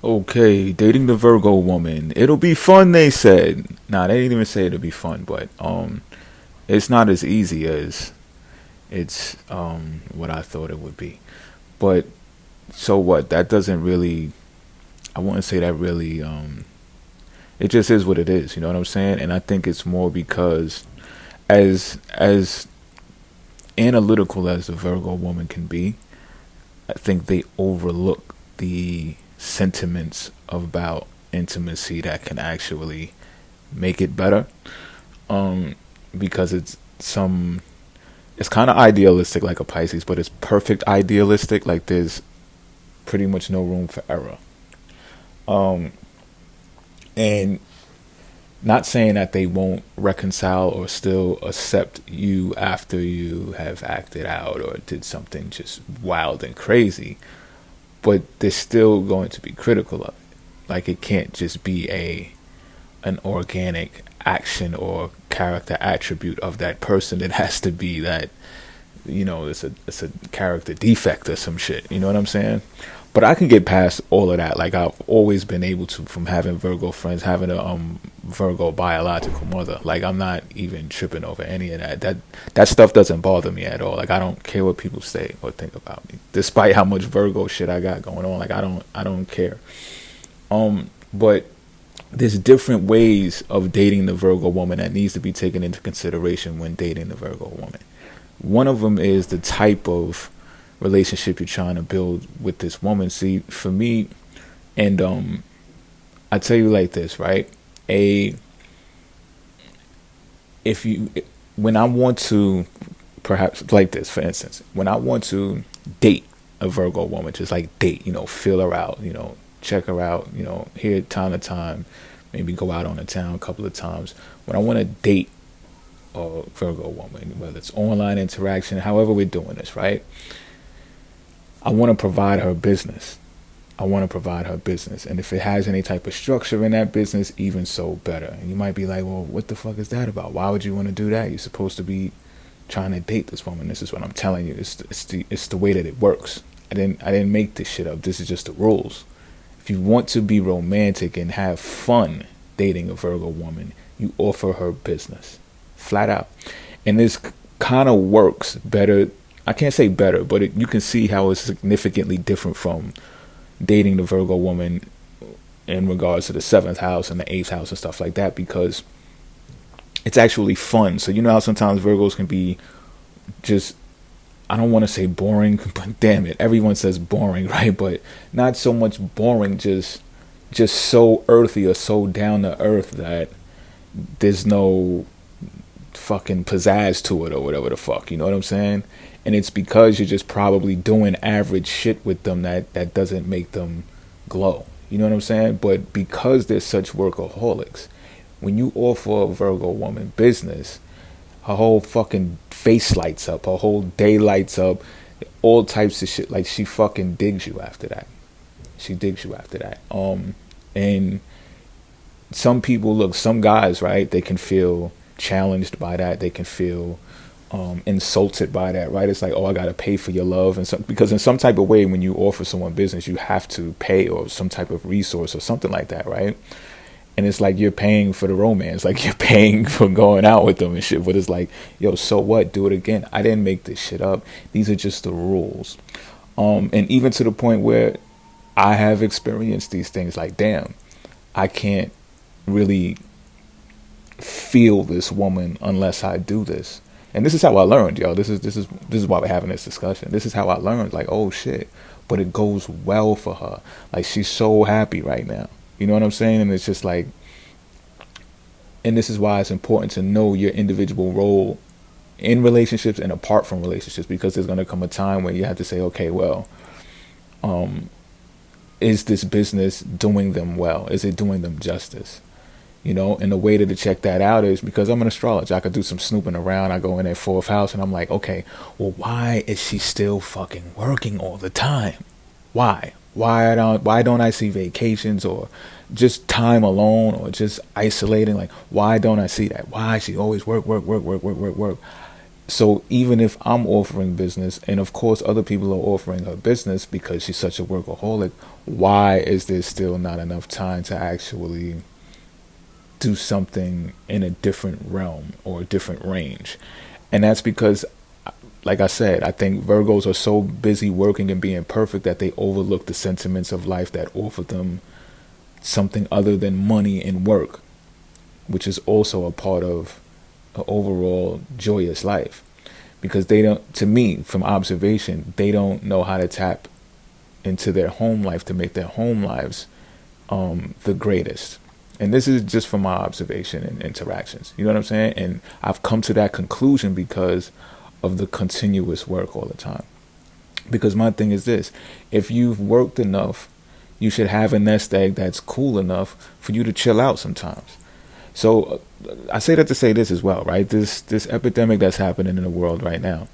Okay, dating the Virgo woman. It'll be fun, they said. Nah, they didn't even say it'll be fun, but it's not as easy as it's what I thought it would be. But so what? That doesn't really. I wouldn't say that really. It just is what it is. You know what I'm saying? And I think it's more because as analytical as the Virgo woman can be, I think they overlook the sentiments about intimacy that can actually make it better. Um, because it's kind of idealistic like a Pisces, but it's perfect idealistic. Like there's pretty much no room for error. Um, and not saying that they won't reconcile or still accept you after you have acted out or did something just wild and crazy, but they're still going to be critical of it. Like it can't just be a an organic action or character attribute of that person. It has to be that it's a character defect or some shit. You know what I'm saying? But I can get past all of that. Like I've always been able to from having Virgo friends, having a Virgo biological mother. Like I'm not even tripping over any of that. That stuff doesn't bother me at all. Like I don't care what people say or think about me, despite how much Virgo shit I got going on. Like I don't care. But there's different ways of dating the Virgo woman that needs to be taken into consideration when dating the Virgo woman. One of them is the type of relationship you're trying to build with this woman. See, for me, and I tell you like this, right? A if you When I want to, perhaps like this, for instance, when I want to date a Virgo woman, just like date, feel her out, check her out, here time to time, maybe go out on the town a couple of times. When I want to date a Virgo woman, whether it's online interaction, however we're doing this, right? I want to provide her business. I want to provide her business. And if it has any type of structure in that business, even so better. And you might be like, well, what the fuck is that about? Why would you want to do that? You're supposed to be trying to date this woman. This is what I'm telling you. It's the way that it works. I didn't make this shit up. This is just the rules. If you want to be romantic and have fun dating a Virgo woman, you offer her business. Flat out. And this kind of works better. I can't say better, but you can see how it's significantly different from dating the Virgo woman in regards to the seventh house and the eighth house and stuff like that, because it's actually fun. So you know how sometimes Virgos can be just, I don't want to say boring, but damn it, everyone says boring, right? But not so much boring, just so earthy or so down to earth that there's no fucking pizzazz to it or whatever the fuck. You know what I'm saying? And it's because you're just probably doing average shit with them that doesn't make them glow. You know what I'm saying? But because they're such workaholics, when you offer a Virgo woman business, her whole fucking face lights up, her whole day lights up, all types of shit. Like she fucking digs you after that. She digs you after that. And some people, look, some guys, right? They can feel challenged by that. They can feel insulted by that, right? It's like, oh, I gotta pay for your love, and because in some type of way, when you offer someone business, you have to pay or some type of resource or something like that, right? And it's like you're paying for the romance, like you're paying for going out with them and shit. But it's like, yo, so what? Do it again. I didn't make this shit up. These are just the rules. And even to the point where I have experienced these things, like, damn, I can't really feel this woman unless I do this. And this is how I learned, yo. This is why we're having this discussion. This is how I learned, like, oh shit. But it goes well for her. Like she's so happy right now. You know what I'm saying? And it's just like, and this is why it's important to know your individual role in relationships and apart from relationships, because there's gonna come a time where you have to say, okay, well, is this business doing them well? Is it doing them justice? And the way to check that out is, because I'm an astrologer, I could do some snooping around. I go in their fourth house and I'm like, okay, well, why is she still fucking working all the time? Why? Why don't I see vacations or just time alone or just isolating? Like, why don't I see that? Why is she always work, work, work, work, work, work, work? So even if I'm offering business, and of course other people are offering her business because she's such a workaholic, why is there still not enough time to actually do something in a different realm or a different range? And that's because, like I said, I think Virgos are so busy working and being perfect that they overlook the sentiments of life that offer them something other than money and work, which is also a part of an overall joyous life. Because they don't, to me, from observation, they don't know how to tap into their home life to make their home lives the greatest. And this is just from my observation and interactions. You know what I'm saying? And I've come to that conclusion because of the continuous work all the time. Because my thing is this: if you've worked enough, you should have a nest egg that's cool enough for you to chill out sometimes. So I say that to say this as well, right? This epidemic that's happening in the world right now,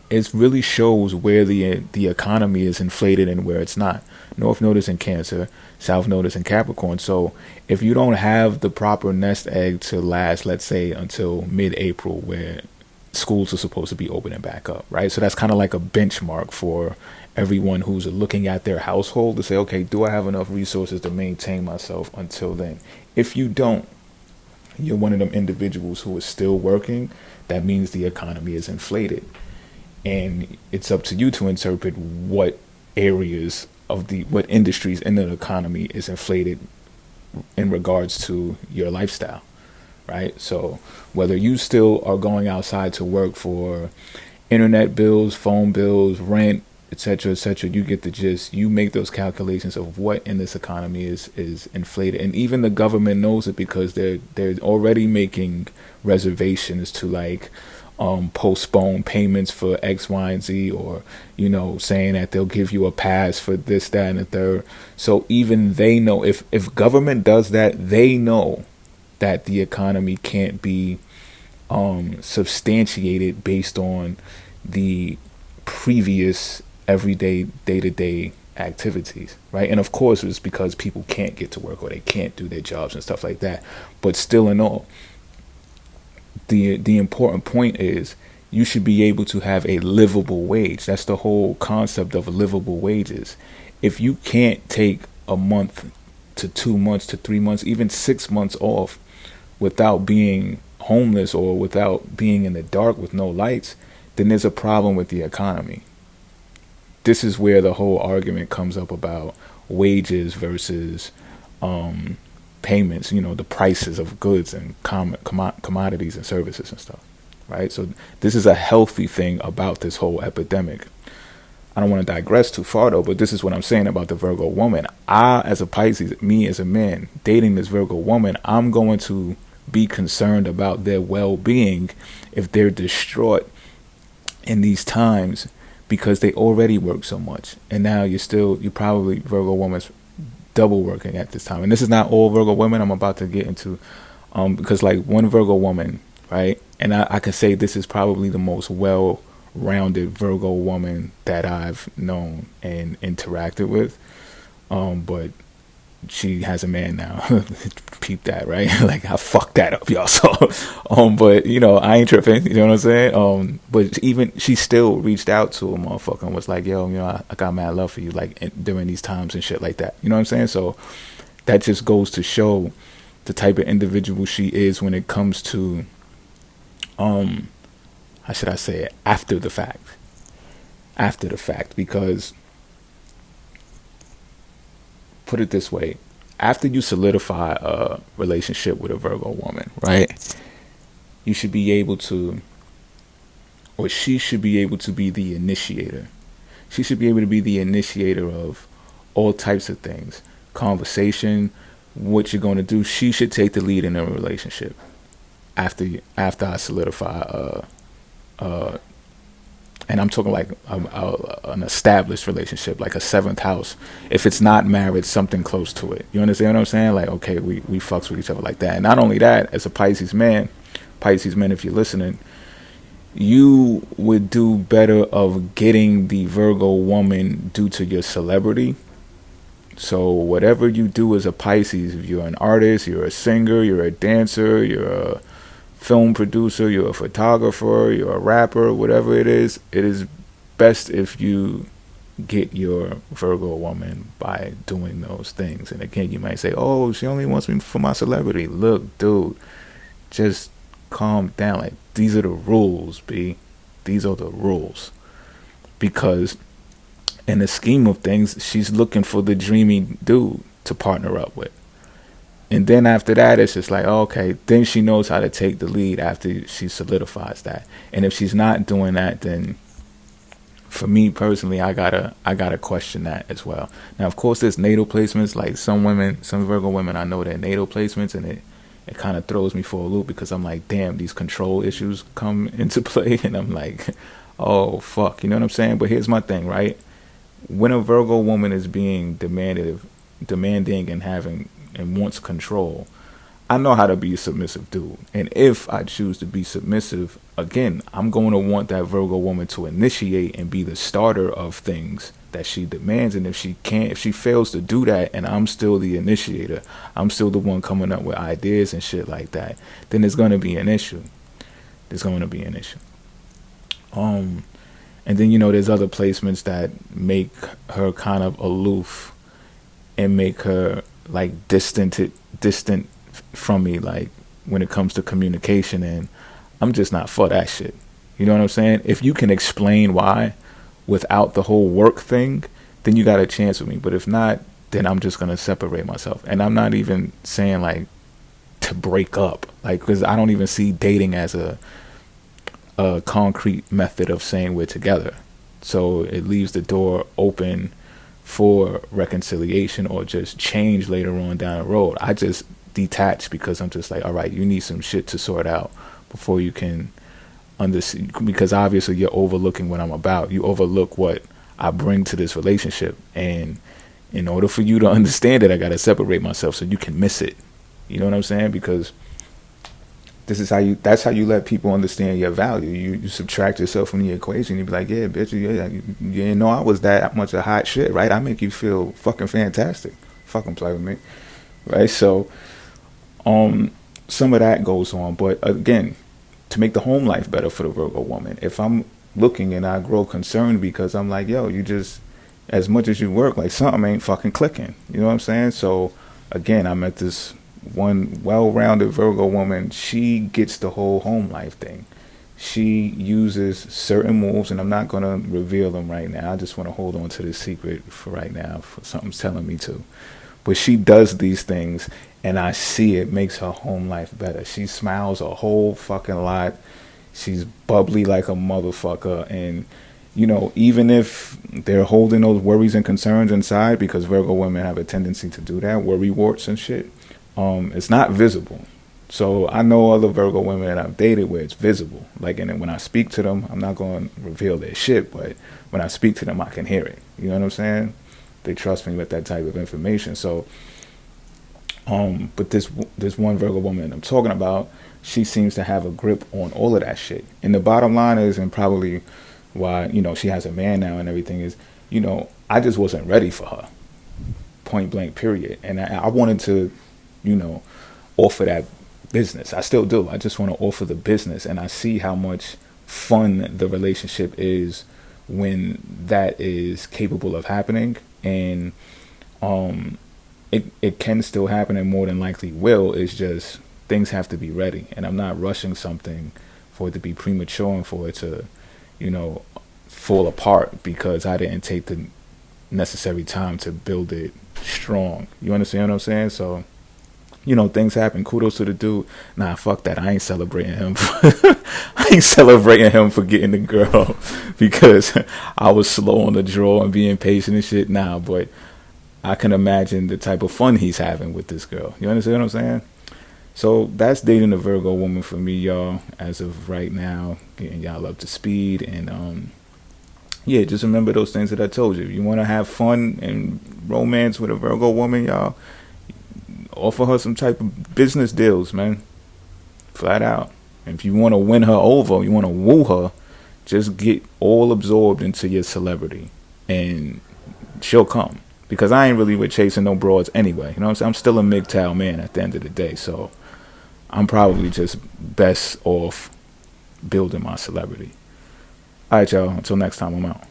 it really shows where the economy is inflated and where it's not. North Node is in Cancer, South Node is in Capricorn. So if you don't have the proper nest egg to last, let's say until mid-April, where schools are supposed to be opening back up, right? So that's kind of like a benchmark for everyone who's looking at their household to say, okay, do I have enough resources to maintain myself until then? If you don't, you're one of them individuals who is still working. That means the economy is inflated. And it's up to you to interpret what areas of what industries in the economy is inflated in regards to your lifestyle, right? So whether you still are going outside to work for internet bills, phone bills, rent, etc., you get the gist. You make those calculations of what in this economy is inflated, and even the government knows it because they're already making reservations to like postpone payments for X, Y, and Z, or saying that they'll give you a pass for this, that, and the third. So even they know, if government does that, they know that the economy can't be substantiated based on the previous everyday day-to-day activities, right? And of course it's because people can't get to work or they can't do their jobs and stuff like that. But still in all, the important point is you should be able to have a livable wage. That's the whole concept of livable wages. If you can't take a month to 2 months to 3 months, even 6 months off without being homeless or without being in the dark with no lights, then there's a problem with the economy. This is where the whole argument comes up about wages versus payments, the prices of goods and commodities and services and stuff, right? So this is a healthy thing about this whole epidemic. I don't want to digress too far though, but this is what I'm saying about the Virgo woman. I, as a Pisces, me as a man, dating this Virgo woman, I'm going to be concerned about their well-being if they're distraught in these times because they already work so much. And now you're probably, Virgo woman's double working at this time. And this is not all Virgo women I'm about to get into, because like one Virgo woman, right? And I can say this is probably the most well-rounded Virgo woman that I've known and interacted with. But she has a man now. Peep that, right? Like I fucked that up, y'all. So, but I ain't tripping. You know what I'm saying? But even she still reached out to a motherfucker and was like, "Yo, I got mad love for you, like during these times and shit like that." You know what I'm saying? So that just goes to show the type of individual she is when it comes to, how should I say it? After the fact, because. Put it this way, after you solidify a relationship with a Virgo woman, right, you should be able to, or she should be able to be the initiator. She should be able to be the initiator of all types of things. Conversation, what you're going to do. She should take the lead in a relationship after I solidify and I'm talking like an established relationship, like a seventh house. If it's not marriage, something close to it. You understand what I'm saying? Like, okay, we fucks with each other like that. And not only that, as a Pisces man, if you're listening, you would do better of getting the Virgo woman due to your celebrity. So whatever you do as a Pisces, if you're an artist, you're a singer, you're a dancer, you're a film producer, you're a photographer, you're a rapper, whatever it is best if you get your Virgo woman by doing those things. And again, you might say, "Oh, she only wants me for my celebrity." Look, dude, just calm down. Like, these are the rules, B. These are the rules. Because in the scheme of things, she's looking for the dreamy dude to partner up with. And then after that, it's just like, okay, then she knows how to take the lead after she solidifies that. And if she's not doing that, then for me personally, I gotta question that as well. Now, of course, there's natal placements. Like some Virgo women, I know their natal placements, and it kind of throws me for a loop because I'm like, damn, these control issues come into play, and I'm like, oh fuck, you know what I'm saying? But here's my thing, right? When a Virgo woman is being demanding and wants control, I know how to be a submissive dude. And if I choose to be submissive, again, I'm going to want that Virgo woman to initiate and be the starter of things that she demands. And if she fails to do that, and I'm still the initiator, I'm still the one coming up with ideas and shit like that, then there's going to be an issue. And then, there's other placements that make her kind of aloof and make her like distant from me, like when it comes to communication, and I'm just not for that shit. You know what I'm saying? If you can explain why without the whole work thing, then you got a chance with me. But if not, then I'm just gonna separate myself. And I'm not even saying like to break up, like, because I don't even see dating as a concrete method of saying we're together. So it leaves the door open for reconciliation or just change later on down the road. I just detach because I'm just like, all right, you need some shit to sort out before you can understand, because obviously you're overlooking what I'm about. You overlook what I bring to this relationship, and in order for you to understand it, I got to separate myself so you can miss it. You know what I'm saying? Because that's how you let people understand your value. You subtract yourself from the equation. You be like, yeah, bitch, you didn't know I was that much of hot shit, right? I make you feel fucking fantastic. Fucking play with me, right? So, some of that goes on. But again, to make the home life better for the Virgo woman, if I'm looking and I grow concerned because I'm like, yo, you just, as much as you work, like something ain't fucking clicking. You know what I'm saying? So again, I met this one well-rounded Virgo woman. She gets the whole home life thing. She uses certain moves, and I'm not going to reveal them right now. I just want to hold on to this secret for right now, for something's telling me to. But she does these things, and I see it makes her home life better. She smiles a whole fucking lot. She's bubbly like a motherfucker. And, even if they're holding those worries and concerns inside, because Virgo women have a tendency to do that, worry warts and shit, it's not visible. So I know other Virgo women that I've dated where it's visible. Like, and then when I speak to them, I'm not going to reveal their shit, but when I speak to them, I can hear it. You know what I'm saying? They trust me with that type of information. So, but this one Virgo woman I'm talking about, she seems to have a grip on all of that shit. And the bottom line is, and probably why, she has a man now and everything is, I just wasn't ready for her. Point blank, period. And I wanted to, offer that business. I still do. I just want to offer the business, and I see how much fun the relationship is when that is capable of happening. And it can still happen, and more than likely will. It's just things have to be ready, and I'm not rushing something for it to be premature and for it to fall apart because I didn't take the necessary time to build it strong. You understand what I'm saying? So things happen. Kudos to the dude. Nah, fuck that. I ain't celebrating him. I ain't celebrating him for getting the girl because I was slow on the draw and being patient and shit. Nah, but I can imagine the type of fun he's having with this girl. You understand what I'm saying? So that's dating a Virgo woman for me, y'all, as of right now, getting y'all up to speed. And yeah, just remember those things that I told you. If you want to have fun and romance with a Virgo woman, y'all, offer her some type of business deals, man. Flat out. And if you want to win her over, you want to woo her, just get all absorbed into your celebrity and she'll come. Because I ain't really with chasing no broads anyway. You know what I'm saying? I'm still a MGTOW man at the end of the day. So I'm probably just best off building my celebrity. All right, y'all. Until next time, I'm out.